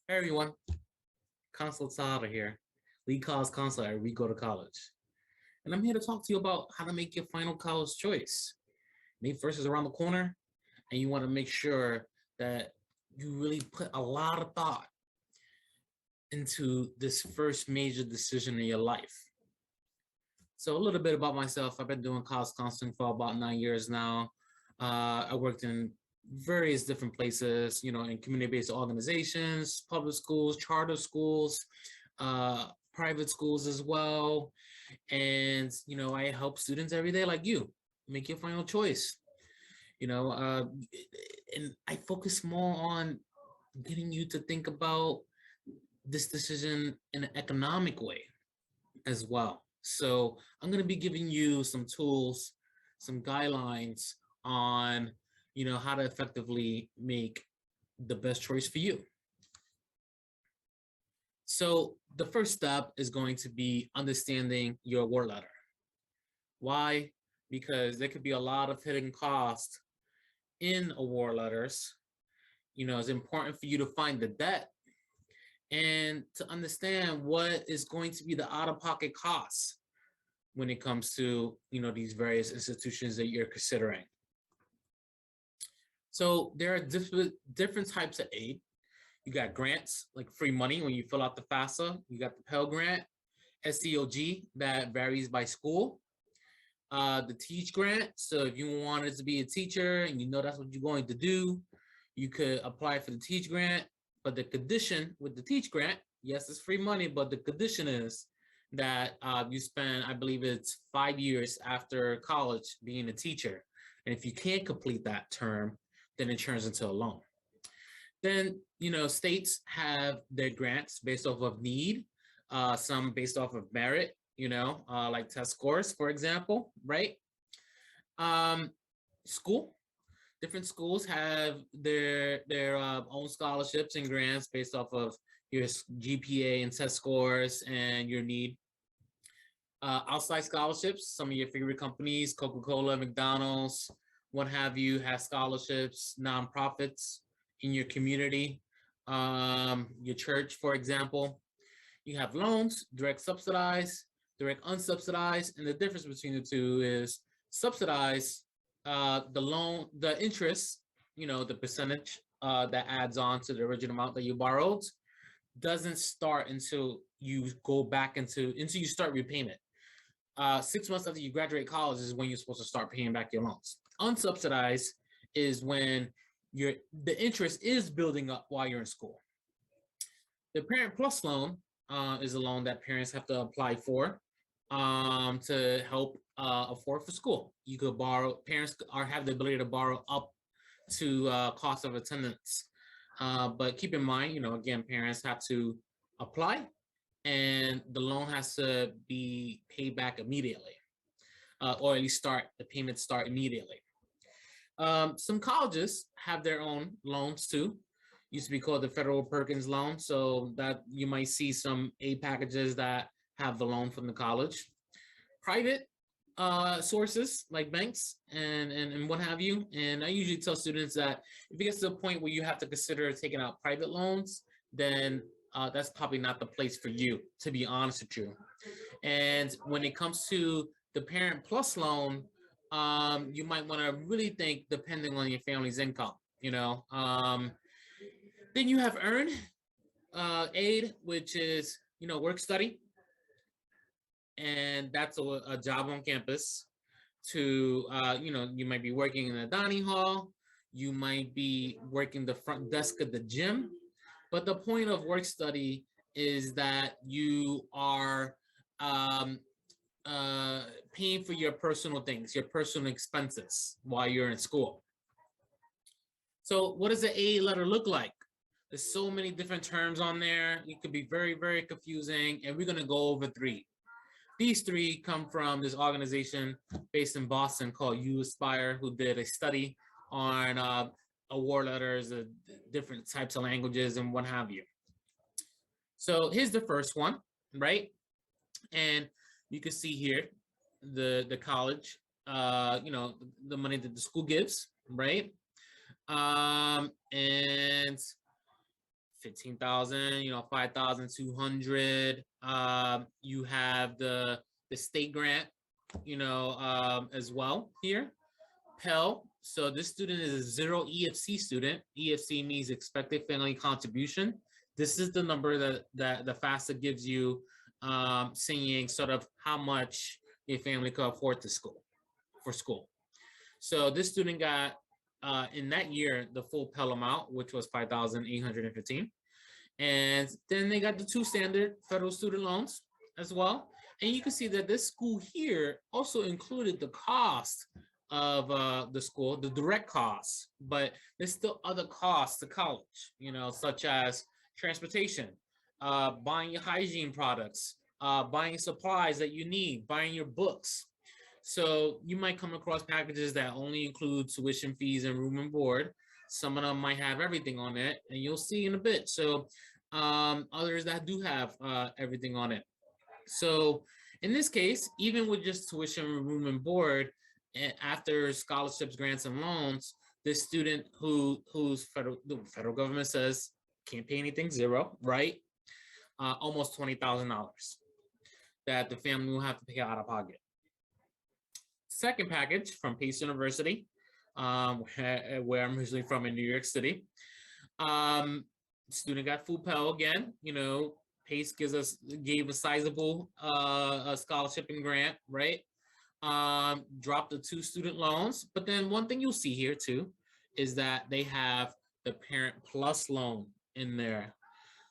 Hey everyone, Consul Tejada here, lead college counselor at We Go to College. And I'm here to talk to you about how to make your final college choice. May 1st is around the corner, and you want to make sure that you really put a lot of thought into this first major decision in your life. So a little bit about myself. I've been doing college counseling for about 9 years now. I worked in various different places, in community-based organizations, public schools, charter schools, private schools as well. And, I help students every day like you make your final choice, you know, uh, and I focus more on getting you to think about this decision in an economic way as well. So I'm going to be giving you some tools, some guidelines on, how to effectively make the best choice for you. So the first step is going to be understanding your award letter. Why? Because there could be a lot of hidden costs in award letters. It's important for you to find the debt and to understand what is going to be the out-of-pocket costs when it comes to, these various institutions that you're considering. So there are different types of aid. You got grants, like free money when you fill out the FAFSA. You got the Pell Grant, SCOG, that varies by school. The Teach Grant, so if you wanted to be a teacher and that's what you're going to do, you could apply for the Teach Grant. But the condition with the Teach Grant, yes, it's free money, but the condition is that you spend, I believe it's 5 years after college being a teacher. And if you can't complete that term, then it turns into a loan. Then, states have their grants based off of need, some based off of merit, like test scores, for example, right? School, different schools have their own scholarships and grants based off of your GPA and test scores and your need. Outside scholarships, some of your favorite companies, Coca-Cola, McDonald's, what have you, have scholarships, nonprofits in your community, your church, for example. You have loans, direct subsidized, direct unsubsidized, and the difference between the two is subsidized, the loan, the interest, the percentage that adds on to the original amount that you borrowed doesn't start until you go back until you start repayment. 6 months after you graduate college is when you're supposed to start paying back your loans. Unsubsidized is when the interest is building up while you're in school. The Parent Plus loan is a loan that parents have to apply for to help afford for school. You could borrow, parents have the ability to borrow up to cost of attendance. But keep in mind, again, parents have to apply and the loan has to be paid back immediately, or at least the payments start immediately. Some colleges have their own loans too. Used to be called the Federal Perkins loan. So that you might see some aid packages that have the loan from the college. Private sources like banks and what have you. And I usually tell students that if it gets to the point where you have to consider taking out private loans, then that's probably not the place for you, to be honest with you. And when it comes to the Parent Plus loan, you might want to really think depending on your family's income, Then you have earned aid, which is, work study. And that's a job on campus to, you might be working in a dining hall. You might be working the front desk at the gym. But the point of work study is that you are paying for your personal things, your personal expenses while you're in school. So what does the aid letter look like? There's so many different terms on there. It could be very, very confusing. And we're going to go over 3. These 3 come from this organization based in Boston called You Aspire, who did a study on award letters, different types of languages and what have you. So here's the first one, right? And you can see here the college, the money that the school gives, right? And 15,000, 5,200. You have the state grant, as well here. Pell. So this student is a zero EFC student. EFC means expected family contribution. This is the number that the FAFSA gives you, saying sort of how much your family could afford for school. So this student got in that year the full Pell amount, which was 5,815, and then they got the two standard federal student loans as well. And you can see that this school here also included the cost of the school, the direct costs, but there's still other costs to college, such as transportation, buying your hygiene products, buying supplies that you need, buying your books. So you might come across packages that only include tuition fees and room and board. Some of them might have everything on it, and you'll see in a bit. So others that do have everything on it. So in this case, even with just tuition, room and board, and after scholarships, grants, and loans, this student whose the federal government says can't pay anything, zero, right? Almost $20,000 that the family will have to pay out of pocket. Second package from Pace University, where I'm originally from in New York City. Student got full Pell again. Pace gave a sizable scholarship and grant, right? Dropped the two student loans. But then one thing you'll see here too is that they have the Parent Plus loan in there.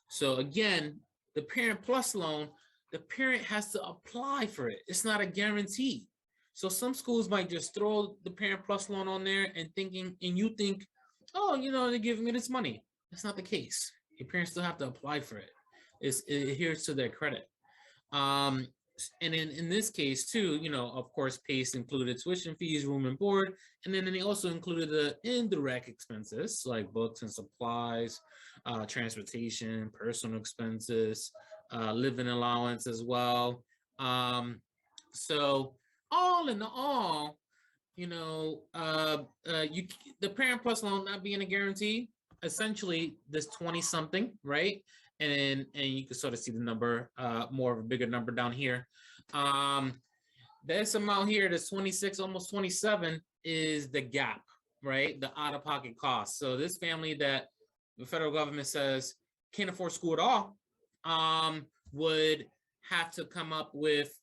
So again, the Parent Plus loan, the parent has to apply for it. It's not a guarantee. So some schools might just throw the Parent Plus loan on there and you think, oh, they're giving me this money. That's not the case. Your parents still have to apply for it. It adheres to their credit. And in this case too, of course, PACE included tuition fees, room and board, and then they also included the indirect expenses like books and supplies, transportation, personal expenses, living allowance as well. So all in all, the Parent Plus loan not being a guarantee, essentially this 20 something, right? And you can sort of see the number, more of a bigger number down here. This amount here, this 26, almost 27, is the gap, right? The out-of-pocket cost. So this family that the federal government says can't afford school at all, would have to come up with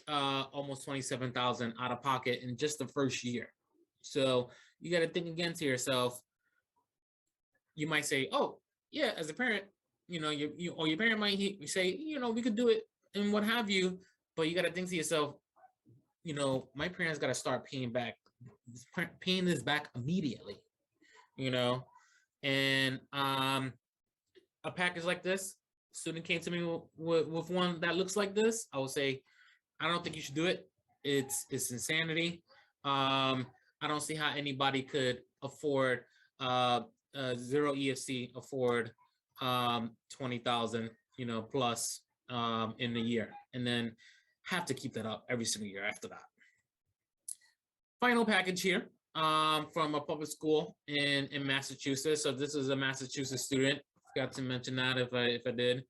almost 27,000 out of pocket in just the first year. So you got to think again to yourself. You might say, "Oh, yeah," as a parent, your parent might say, "We could do it," and what have you. But you got to think to yourself, my parents got to start paying this back immediately. And a package like this, student came to me with one that looks like this, I would say, I don't think you should do it. It's insanity. I don't see how anybody could afford zero EFC, afford 20,000, plus in a year, and then have to keep that up every single year after that. Final package here from a public school in Massachusetts. So this is a Massachusetts student. Forgot to mention that if I did.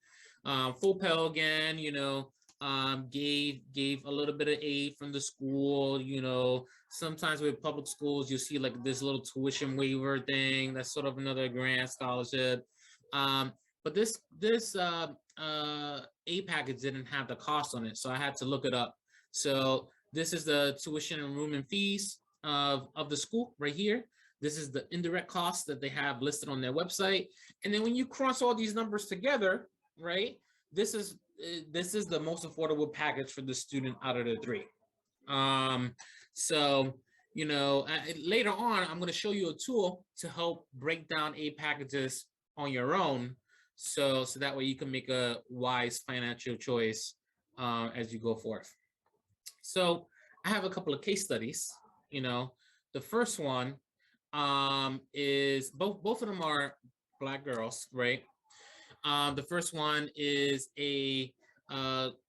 Full Pell again, gave a little bit of aid from the school. Sometimes with public schools, you see like this little tuition waiver thing. That's sort of another grant scholarship. But this aid package didn't have the cost on it, so I had to look it up. So this is the tuition and room and fees of the school right here. This is the indirect costs that they have listed on their website. And then when you cross all these numbers together, right, this is the most affordable package for the student out of the three. So, later on, I'm going to show you a tool to help break down aid packages on your own. So that way you can make a wise financial choice as you go forth. So I have a couple of case studies. The first one is both of them are Black girls, right? The first one is a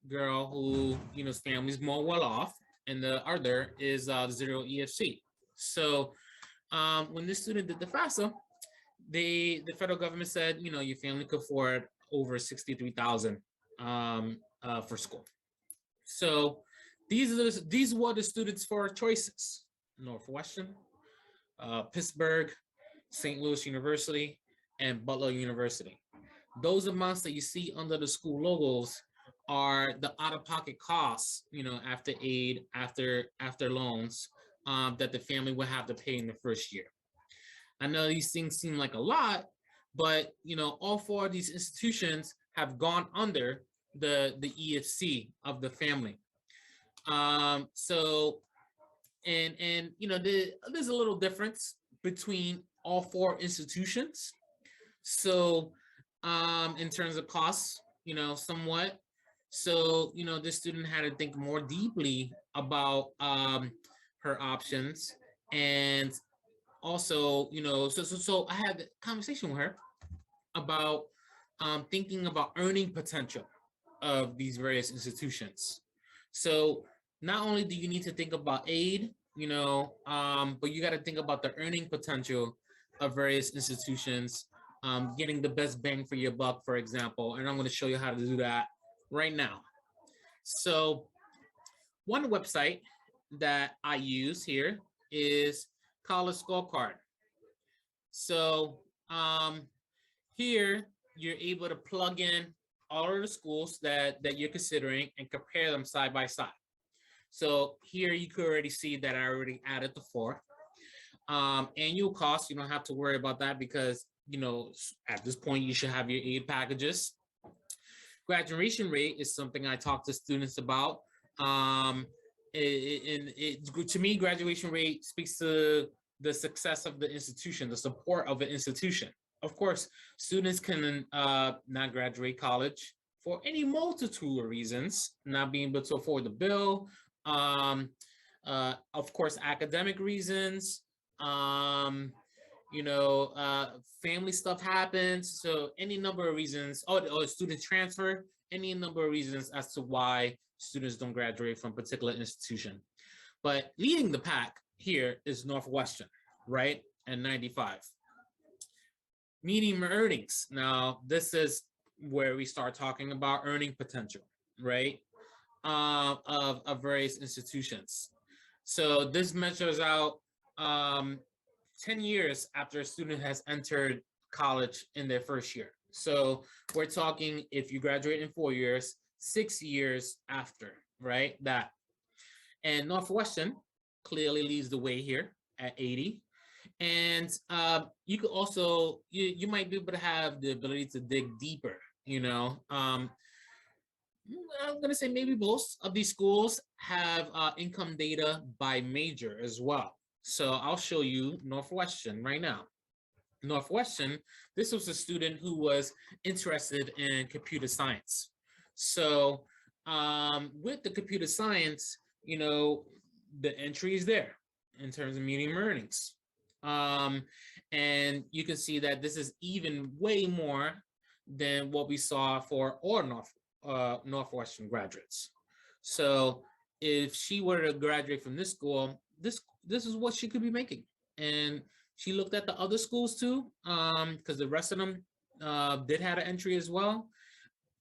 girl who, family's more well off, and the other is zero EFC. So when this student did the FAFSA, the federal government said, you know, your family could afford over 63,000 for school. So these were the students for choices: Northwestern, Pittsburgh, St. Louis University, and Butler University. Those amounts that you see under the school logos are the out-of-pocket costs, you know, after aid, after loans, that the family will have to pay in the first year. I know these things seem like a lot, but you know, all four of these institutions have gone under the EFC of the family. So and you know, there's a little difference between all four institutions. So in terms of costs, you know, somewhat. So you know, this student had to think more deeply about her options, and also, you know, so I had a conversation with her about thinking about earning potential of these various institutions. So not only do you need to think about aid, you know, but you got to think about the earning potential of various institutions, getting the best bang for your buck, for example. And I'm going to show you how to do that right now. So one website that I use here is College Scorecard. So here you're able to plug in all of the schools that you're considering and compare them side by side. So here you could already see that I already added the four. Annual cost, you don't have to worry about that because, you know, at this point you should have your aid packages. Graduation rate is something I talk to students about. To me, graduation rate speaks to the success of the institution, the support of an institution. Of course, students can not graduate college for any multitude of reasons, not being able to afford the bill, of course, academic reasons, you know, family stuff happens. So any number of reasons, or student transfer, any number of reasons as to why students don't graduate from a particular institution. But leading the pack here is Northwestern, right? And 95. Median earnings. Now, this is where we start talking about earning potential, right? Of various institutions. So this measures out 10 years after a student has entered college in their first year. So we're talking, if you graduate in 4 years, 6 years after, right? That. And Northwestern clearly leads the way here at 80. And you could also, you might be able to have the ability to dig deeper, you know. I'm going to say maybe most of these schools have income data by major as well. So I'll show you Northwestern right now. Northwestern, this was a student who was interested in computer science. So with the computer science, you know, the entry is there in terms of median earnings. And you can see that this is even way more than what we saw for all Northwestern graduates. So if she were to graduate from this school, this is what she could be making. And she looked at the other schools too, because the rest of them did have an entry as well.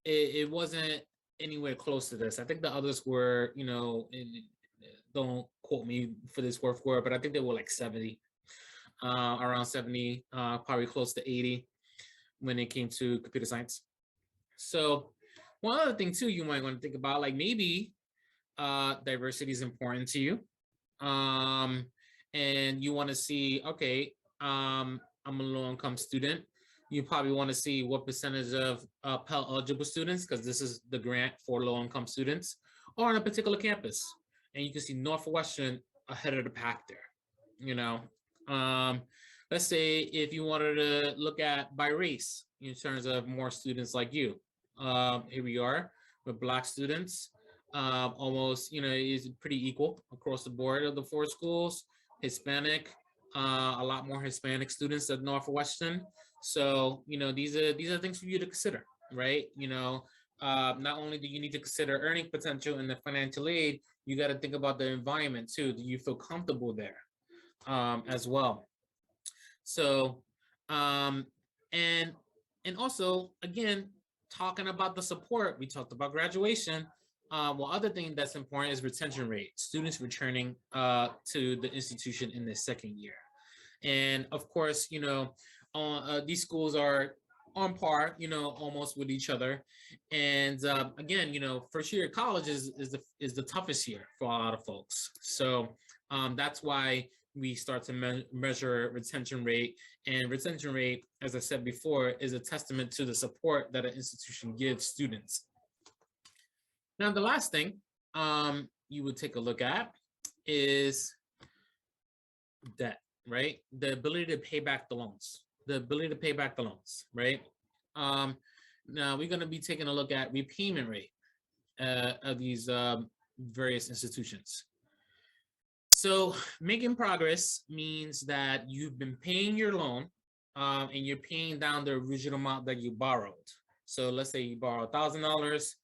It wasn't anywhere close to this. I think the others were, you know, don't quote me for this word for word, but I think they were like 70, around 70, probably close to 80 when it came to computer science. So one other thing too, you might want to think about, like maybe diversity is important to you. And you want to see, okay, I'm a low income student. You probably want to see what percentage of Pell eligible students, because this is the grant for low income students, are on a particular campus. And you can see Northwestern ahead of the pack there, you know. Let's say if you wanted to look at by race in terms of more students like you. Here we are with Black students. Almost, you know, is pretty equal across the board of the four schools. Hispanic, a lot more Hispanic students at Northwestern. So, you know, these are things for you to consider, right? You know, not only do you need to consider earning potential and the financial aid, you got to think about the environment too. Do you feel comfortable there as well? So Um, and also, again, talking about the support, we talked about graduation. Well, other thing that's important is retention rate, students returning to the institution in their second year. And of course, these schools are on par, almost with each other. And again, first year of college is the toughest year for a lot of folks. So that's why we start to measure retention rate. And retention rate, as I said before, is a testament to the support that an institution gives students. Now, the last thing you would take a look at is debt, right? The ability to pay back the loans, right? Now we're going to be taking a look at repayment rate of these various institutions. So making progress means that you've been paying your loan and you're paying down the original amount that you borrowed. So let's say you borrow $1,000,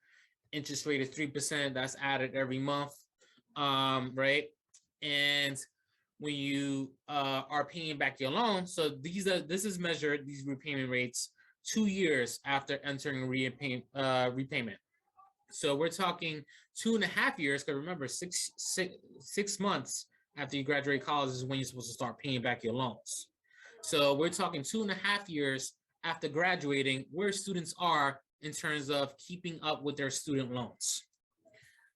interest rate is 3%, that's added every month, right? And when you are paying back your loan, so this is measured, these repayment rates, 2 years after entering repayment. So we're talking 2.5 years, because remember, six months after you graduate college is when you're supposed to start paying back your loans. So we're talking 2.5 years after graduating, where students are in terms of keeping up with their student loans.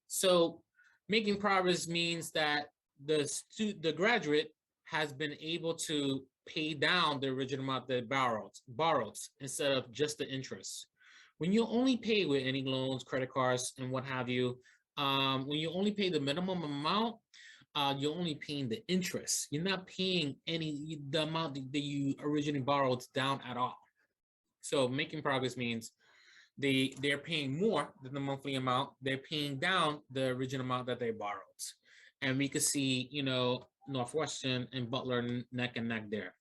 So making progress means that the graduate has been able to pay down the original amount they borrowed instead of just the interest. When you only pay with any loans, credit cards, and what have you, when you only pay the minimum amount, you're only paying the interest. You're not paying the amount that you originally borrowed down at all. So making progress means they're paying more than the monthly amount. They're paying down the original amount that they borrowed. And we could see, Northwestern and Butler neck and neck there.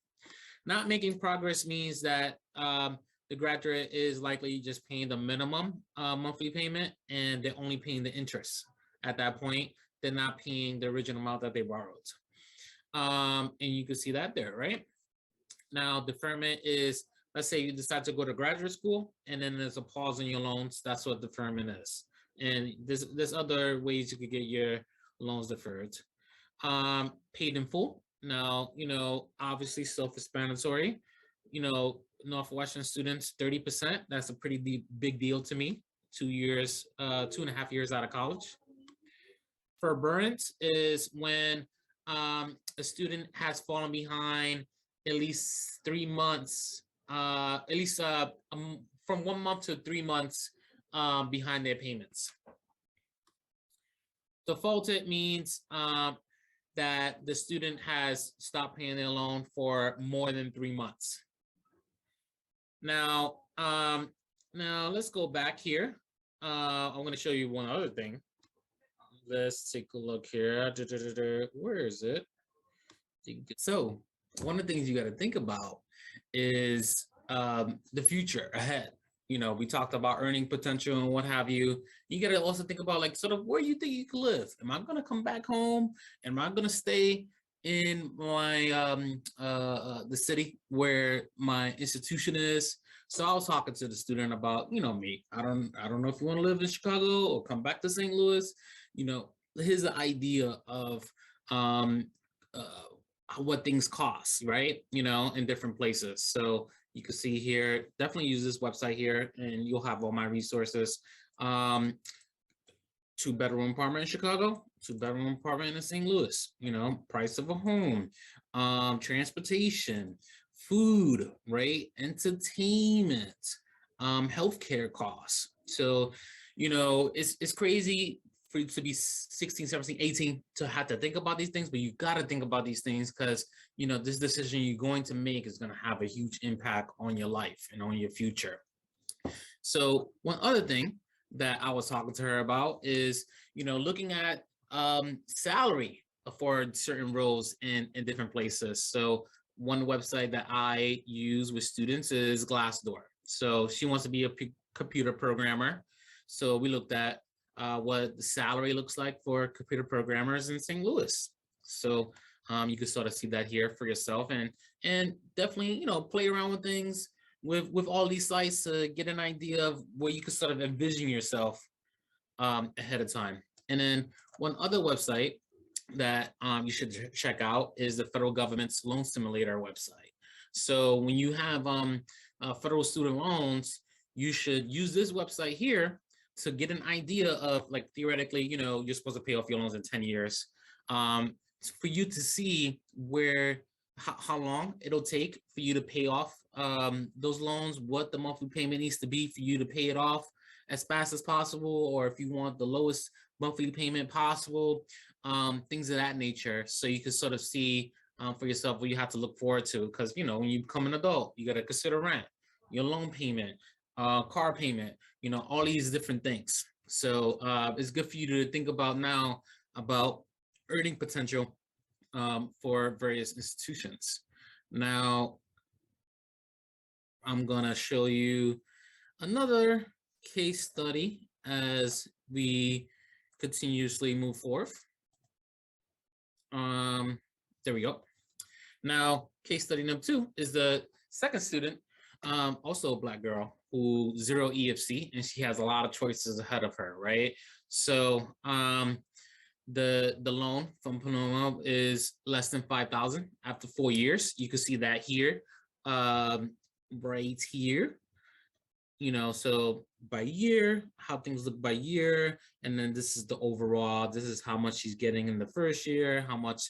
Not making progress means that the graduate is likely just paying the minimum monthly payment, and they're only paying the interest. At that point, they're not paying the original amount that they borrowed. And you can see that there, right? Now, deferment is, let's say you decide to go to graduate school, and then there's a pause in your loans. That's what deferment is. And there's other ways you could get your loans deferred. Paid in full. Now, obviously self-explanatory. Northwestern students, 30%. That's a pretty big deal to me. 2 years, 2.5 years out of college. Forbearance is when a student has fallen behind at least 3 months, at least from 1 month to 3 months behind their payments. Defaulted means that the student has stopped paying their loan for more than 3 months. Now, let's go back here. I'm going to show you one other thing. Let's take a look here. Where is it? So one of the things you got to think about is the future ahead. We talked about earning potential and what have you. You got to also think about like sort of where you think you could live. Am I going to come back home? Am I going to stay in my the city where my institution is? So I was talking to the student about, me. I don't know if you want to live in Chicago or come back to St. Louis. Here's the idea of what things cost, right? In different places. So you can see here, definitely use this website here and you'll have all my resources. 2-bedroom apartment in Chicago, 2-bedroom apartment in St. Louis, price of a home, transportation, food, right? Entertainment, healthcare costs. So, it's crazy for you to be 16, 17, 18 to have to think about these things, but you got to think about these things because, this decision you're going to make is going to have a huge impact on your life and on your future. So one other thing that I was talking to her about is, looking at salary for certain roles in different places. So one website that I use with students is Glassdoor. So she wants to be a computer programmer. So we looked at what the salary looks like for computer programmers in St. Louis. So You can sort of see that here for yourself, and definitely, you know, play around with things with all these sites to get an idea of where you can sort of envision yourself ahead of time. And then one other website that you should check out is the federal government's loan simulator website. So when you have federal student loans, you should use this website here to get an idea of, like, theoretically, you know, you're supposed to pay off your loans in 10 years. For you to see where how long it'll take for you to pay off those loans, what the monthly payment needs to be for you to pay it off as fast as possible, or if you want the lowest monthly payment possible, things of that nature. So you can sort of see for yourself what you have to look forward to. Because, you know, when you become an adult, you got to consider rent, your loan payment, car payment, you know, all these different things. So it's good for you to think about now about earning potential for various institutions. Now, I'm going to show you another case study as we continuously move forth. There we go. Now, case study number 2 is the second student, also a Black girl who zero EFC, and she has a lot of choices ahead of her, right? So the loan from Panama is less than 5,000 after 4 years. You can see that here, right here. You know, so by year, how things look by year, and then this is the overall. This is how much she's getting in the first year, how much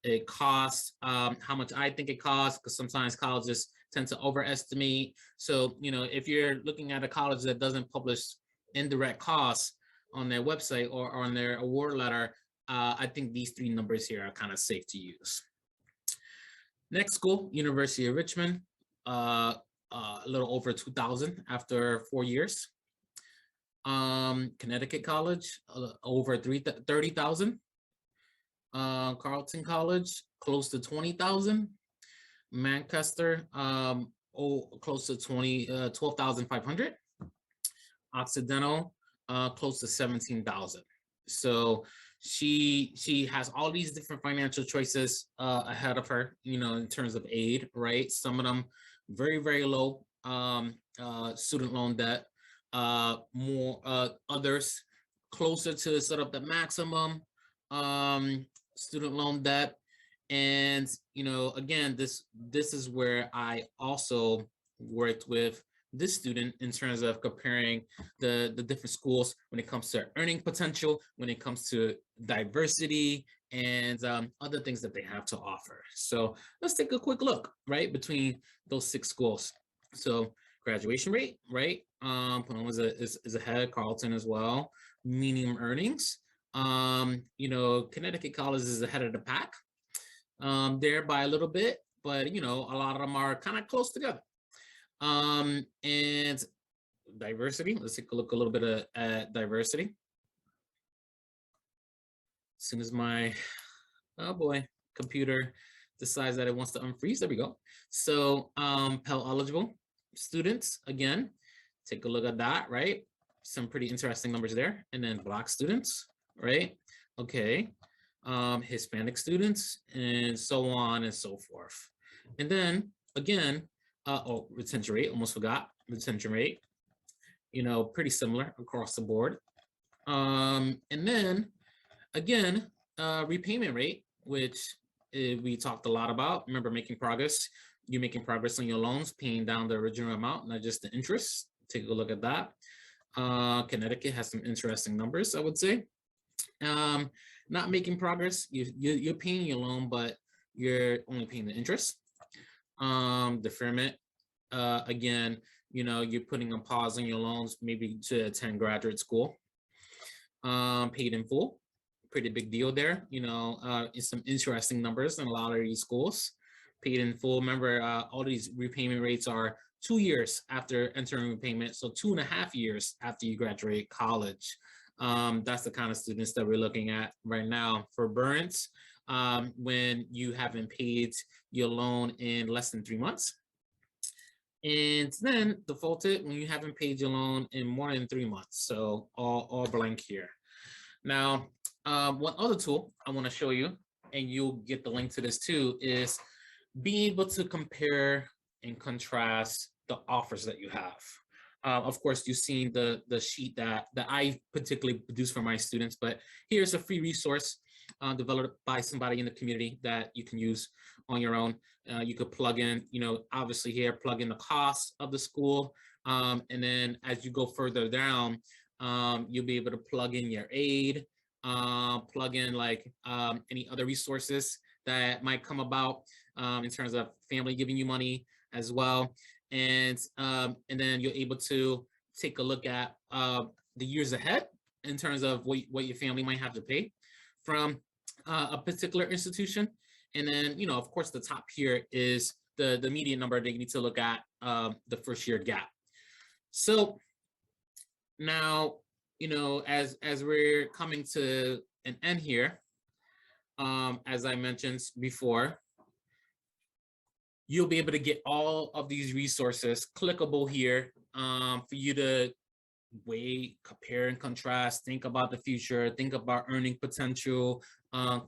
it costs, how much I think it costs, because sometimes colleges tend to overestimate. So, you know, if you're looking at a college that doesn't publish indirect costs on their website or on their award letter, I think these 3 numbers here are kind of safe to use. Next school, University of Richmond, a little over 2,000 after 4 years. Connecticut College, over 30,000. Carleton College, close to 20,000. Manchester, close to 12,500. Occidental, close to 17,000. So she has all these different financial choices ahead of her, you know, in terms of aid, right? Some of them very, very low student loan debt, more others closer to sort of the maximum student loan debt. And, you know, again, this is where I also worked with this student in terms of comparing the different schools when it comes to earning potential, when it comes to diversity, and other things that they have to offer. So let's take a quick look, right, between those 6 schools. So graduation rate, right? Panama is ahead, Carleton as well. Median earnings. You know, Connecticut College is ahead of the pack there by a little bit, but, you know, a lot of them are kind of close together. And diversity, let's take a look a little bit at diversity. As soon as my, oh boy, computer decides that it wants to unfreeze, there we go. So Pell eligible students, again, take a look at that, right? Some pretty interesting numbers there. And then Black students, right? Okay. Hispanic students, and so on and so forth. And then again, retention rate, almost forgot retention rate, you know, pretty similar across the board. And then again, repayment rate, which we talked a lot about. Remember, making progress. You're making progress on your loans, paying down the original amount, not just the interest. Take a look at that. Connecticut has some interesting numbers, I would say. Not making progress, you're paying your loan, but you're only paying the interest. Deferment, again, you know, you're putting a pause on your loans, maybe to attend graduate school. Paid in full, pretty big deal there. You know, it's some interesting numbers in a lot of these schools. Paid in full, remember, all these repayment rates are 2 years after entering repayment, so 2.5 years after you graduate college. That's the kind of students that we're looking at right now. Forbearance, when you haven't paid your loan in less than 3 months. And then defaulted when you haven't paid your loan in more than 3 months. So all blank here. Now, one other tool I want to show you and you'll get the link to this too, is being able to compare and contrast the offers that you have. Of course, you've seen the sheet that I particularly produce for my students, but here's a free resource developed by somebody in the community that you can use on your own. You could plug in, obviously here, plug in the cost of the school. And then as you go further down, you'll be able to plug in your aid, plug in like any other resources that might come about in terms of family giving you money as well. And then you're able to take a look at the years ahead in terms of what your family might have to pay from a particular institution. And then, of course, the top here is the median number that you need to look at, the first year gap. So now, as we're coming to an end here, as I mentioned before, you'll be able to get all of these resources clickable here for you to weigh, compare, and contrast, think about the future, think about earning potential,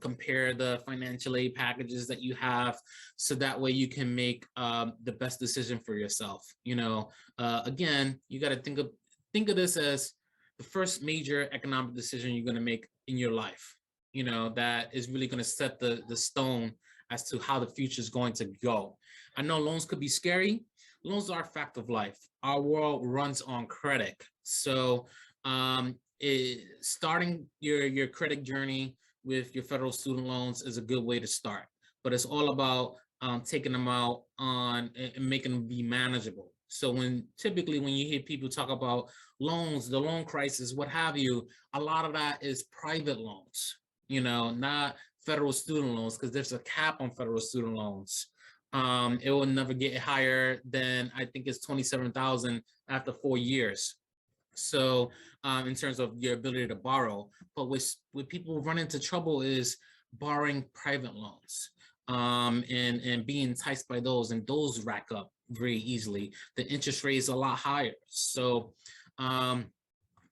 compare the financial aid packages that you have, so that way you can make the best decision for yourself. Again, you got to think of this as the first major economic decision you're going to make in your life, that is really going to set the stone as to how the future is going to go. I know loans could be scary. Loans are a fact of life. Our world runs on credit. So starting your credit journey with your federal student loans is a good way to start. But it's all about taking them out on and making them be manageable. So typically when you hear people talk about loans, the loan crisis, what have you, a lot of that is private loans, not federal student loans, because there's a cap on federal student loans. It will never get higher than, I think it's 27,000 after 4 years. So in terms of your ability to borrow, but with people run into trouble is borrowing private loans and being enticed by those, and those rack up very easily. The interest rate is a lot higher. So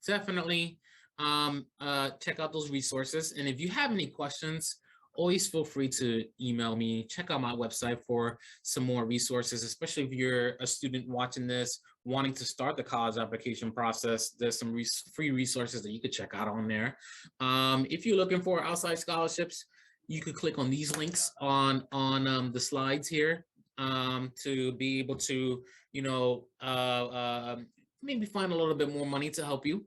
definitely check out those resources. And if you have any questions, always feel free to email me. Check out my website for some more resources, especially if you're a student watching this, wanting to start the college application process. There's some free resources that you could check out on there. If you're looking for outside scholarships, you could click on these links on the slides here to be able to, maybe find a little bit more money to help you.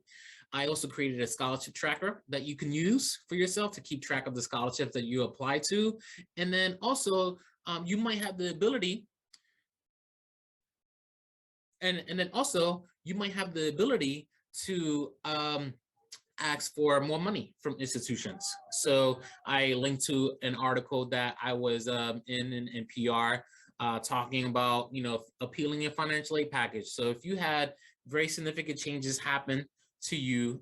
I also created a scholarship tracker that you can use for yourself to keep track of the scholarships that you apply to. And then also you might have the ability and then also you might have the ability to ask for more money from institutions. So I linked to an article that I was in NPR talking about, appealing your financial aid package. So if you had very significant changes happen to you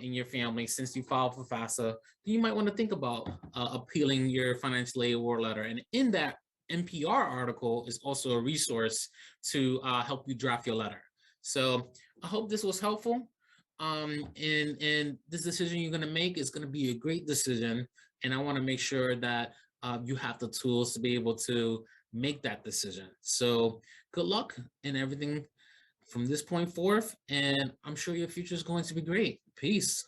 in your family since you filed for FAFSA, you might want to think about appealing your financial aid award letter. And in that NPR article is also a resource to help you draft your letter. So I hope this was helpful. And this decision you're going to make is going to be a great decision. And I want to make sure that you have the tools to be able to make that decision. So good luck in everything from this point forth, and I'm sure your future is going to be great. Peace.